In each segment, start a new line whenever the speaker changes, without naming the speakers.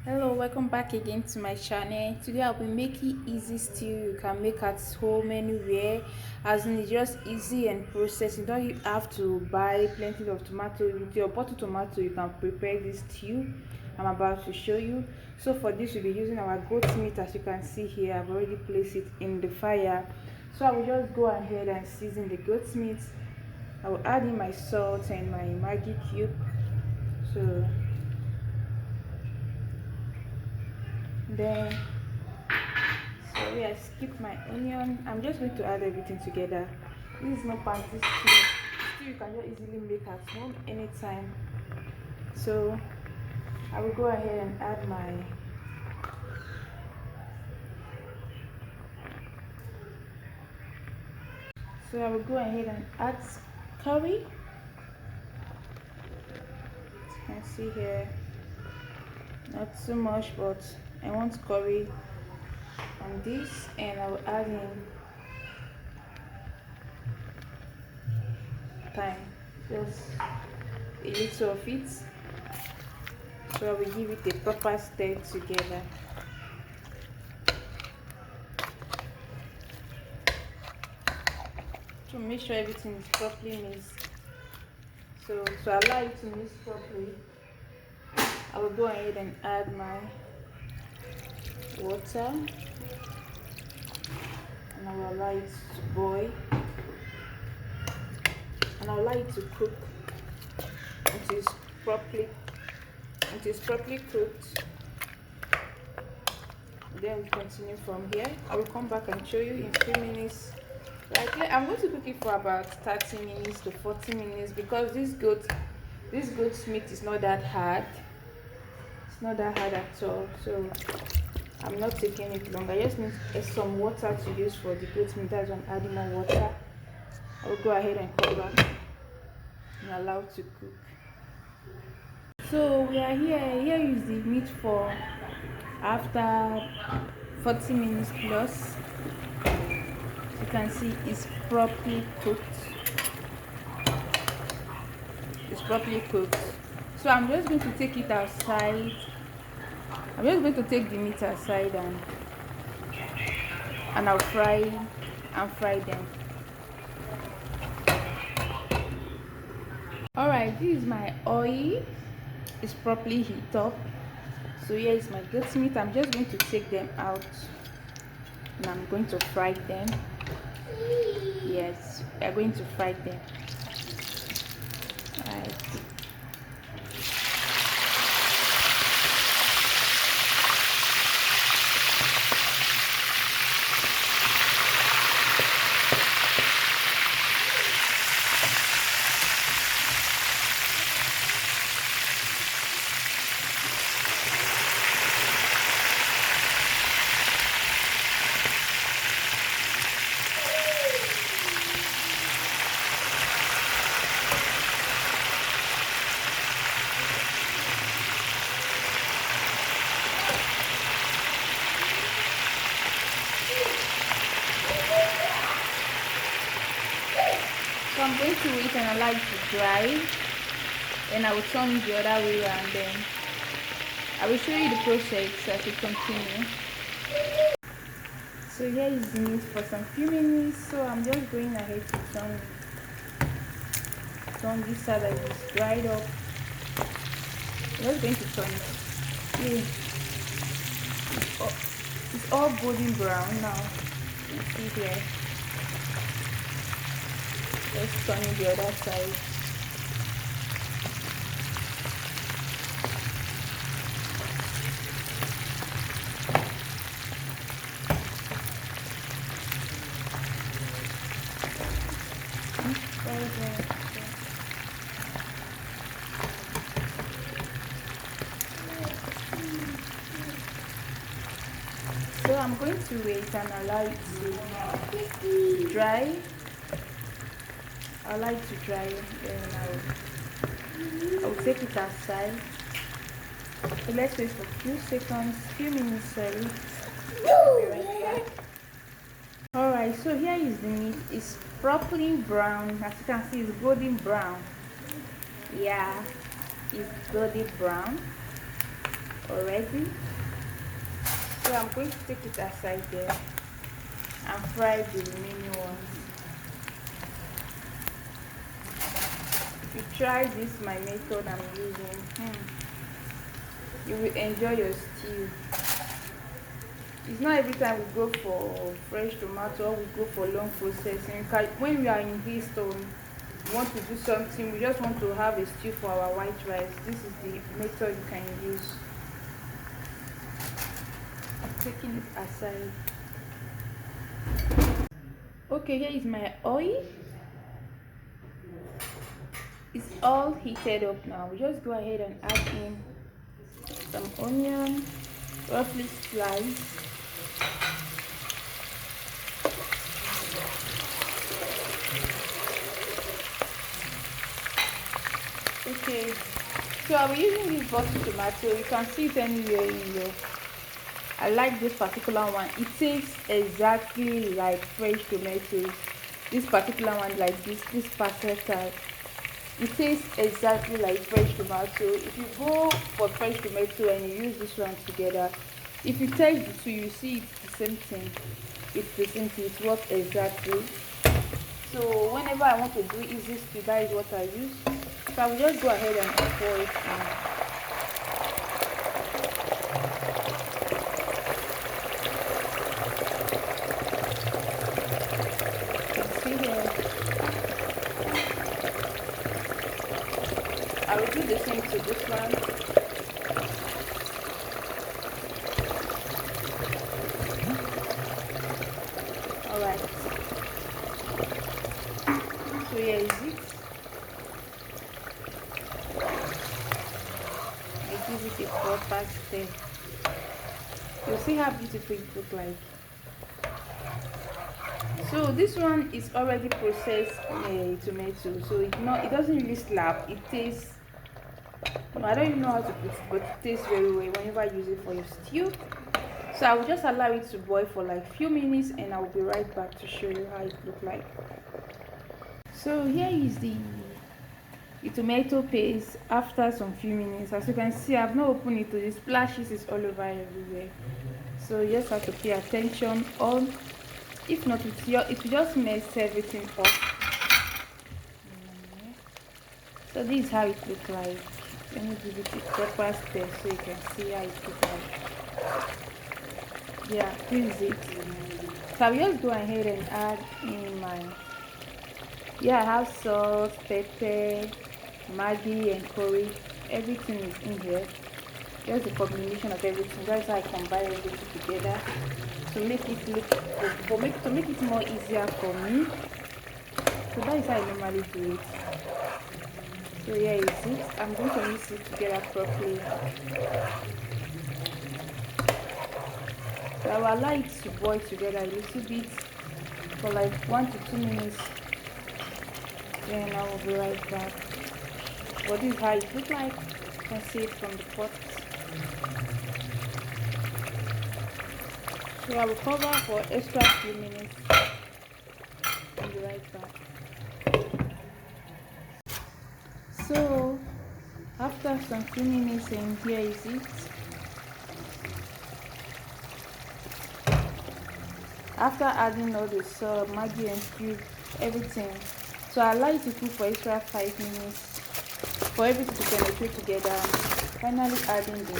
Hello, welcome back again to my channel. Today I'll be making easy stew you can make at home anywhere. As in, it's just easy and processed. You don't have to buy plenty of tomato. With your bottle tomato you can prepare this stew I'm about to show you. So for this we'll be using our goat meat. As you can see here, I've already placed it in the fire. So I will just go ahead and season the goat meat. I will add in my salt and my Maggi cube. So then, sorry, I skipped my onion. I'm just going to add everything together. This is not fancy stew. Stew you can just easily make at home anytime. So I will go ahead and add my curry. As you can see here, not too much, but I want curry on this, and I will add in thyme, just a little of it. So I will give it a proper stir together. To make sure everything is properly mixed. So to allow it to mix properly, I will go ahead and add my water, and I will allow it to boil, and I will allow it to cook until it's properly cooked. Then we continue from here. I will come back and show you in 3 minutes. Like, I'm going to cook it for about 30 minutes to 40 minutes because this goat's meat is not that hard. It's not that hard at all. So I'm not taking it long. I just need some water to use for the goat meat. That's why I'm adding more water. I will go ahead and come back and allow it to cook. So we are here. Here is the meat for after 40 minutes plus. You can see it's properly cooked. So I'm just going to take it outside. I'm just going to take the meat aside, and I'll fry them. Alright, this is my oil. It's properly heated up. So here is my goat meat. I'm just going to take them out, and I'm going to fry them. Yes, we are going to fry them. Right. So I'm going to wait and allow it to dry, and I will turn it the other way around. Then I will show you the process as we continue. So here is the meat for some few minutes. So I'm just going ahead to turn this side that is dried up. I'm just going to turn it. See, it's all golden brown now. You can see here. Let's turn it the other side. So I'm going to wait and allow it to dry. Allow it to dry, and I will take it outside. So let's wait for a few seconds, few minutes, sorry. Be right back. Alright, so here is the meat. It's properly brown. As you can see, it's golden brown. Yeah, it's golden brown. already. So I'm going to take it aside there and fry the remaining ones. If you try this my method I'm using, you will enjoy your stew. It's not every time we go for fresh tomato or we go for long processing. When we are in haste or we want to do something, we just want to have a stew for our white rice, this is the method you can use. I'm taking it aside. Okay, here is my oil. It's all heated up now. We just go ahead and add in some onion, roughly sliced. Okay, so I'm using this bottle tomato. You can see it anywhere in your. I like this particular one. It tastes exactly like fresh tomatoes. This particular one, like this packet type. It tastes exactly like fresh tomato. If you go for fresh tomato and you use this one together, if you taste the two, you see it's the same thing. It's the same thing. It works exactly. So whenever I want to do easy stew, that is what I use. So I will just go ahead and pour it in. I will do the same to this one. Alright. So here is it. I give it a proper stir. You'll see how beautiful it looks like. So this one is already processed tomato, so it doesn't really slap. It tastes, I don't even know how to put it, but it tastes very well whenever you use it for your stew. So I will just allow it to boil for like few minutes and I will be right back to show you how it looks like. So here is the tomato paste after some few minutes. As you can see, I've not opened it, the splashes is all over everywhere. So you just have to pay attention on. If not, it will just mess everything up. So this is how it looks like. Let me give it a proper stir so you can see how it looks like. Yeah, this is it. So I'll just go ahead and add in my, I have salt, pepper, Maggi and curry. Everything is in here. Just the combination of everything. That's how I combine everything together to make it look to make it more easier for me. So that is how I normally do it. So here is it. I'm going to mix it together properly. So I will allow it to boil together a little bit for like 1 to 2 minutes. Then I will be right back. But this is how it looks like. You can see it from the pot. So I will cover for extra few minutes. I'll be right back. So after some few minutes, and here is it. After adding all the salt, Maggi and cube, everything, so I allow it to cook for extra 5 minutes for everything to penetrate together. Finally adding the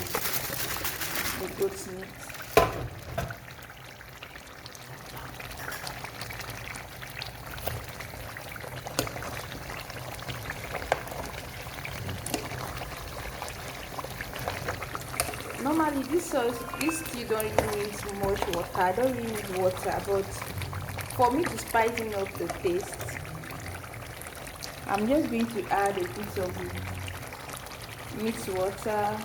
goat's meat. Normally this stew don't really need much water. I don't really need water, but for me to spice up the taste, I'm just going to add a bit of mixed water,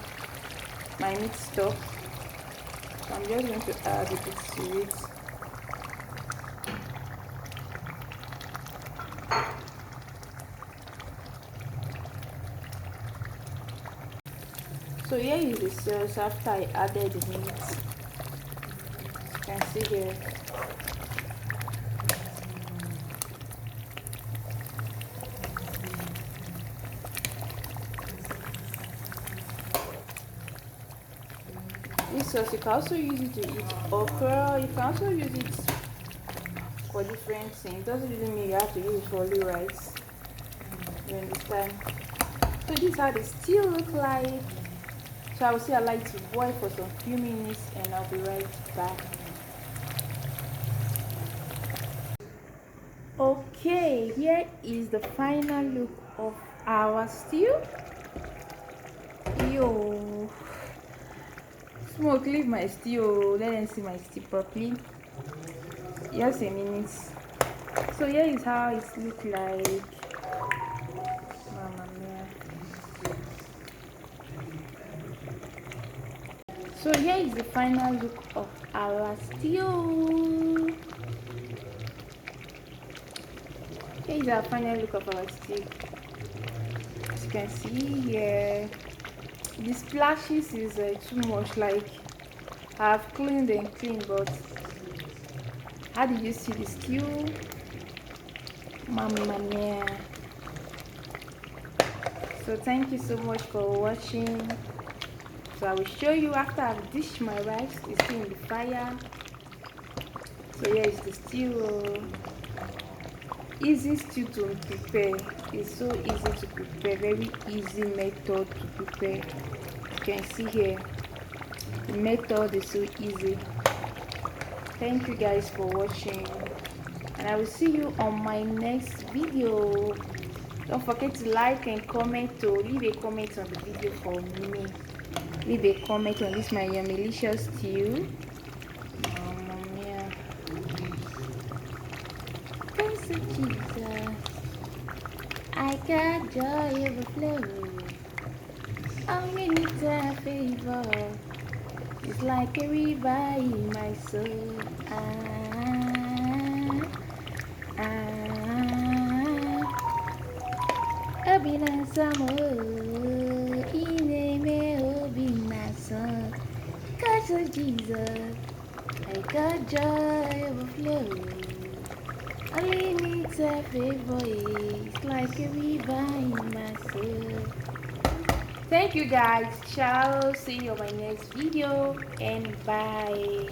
my mixed stock. So I'm just going to add a bit to it. So here is the sauce after I added the meat. You can see here. This sauce, you can also use it to eat okra. You can also use it for different things. Doesn't really mean you have to use it for only rice. You understand? So this is how the stew look like. So I will say I like to boil for some few minutes and I'll be right back. Okay, here is the final look of our stew. Yo, smoke, leave my stew. Let them see my stew properly. Just a minute. So here is how it look like. Mamma mia. So here is the final look of our stew. Here is our final look of our stew. As you can see here, the splashes is too much. Like I've cleaned and cleaned, but how did you see the stew? Mamma mia. So thank you so much for watching. So I will show you after I've dished my rice. It's still in the fire. So here is the stew. Easy stew to prepare. It's so easy to prepare. Very easy method to prepare. You can see here the method is so easy. Thank you guys for watching, and I will see you on my next video. Don't forget to like and comment, or leave a comment on the video for me. Leave a comment on this my delicious stew. Yeah. Thanks to Jesus, I got joy overflow. Only needs a favor. It's like a river in my soul. Obinasamo, ineme obinasan. Cause of Jesus, I got joy overflow. Only needs a favor. It's like a river in my soul. Thank you guys. Ciao. See you on my next video and bye.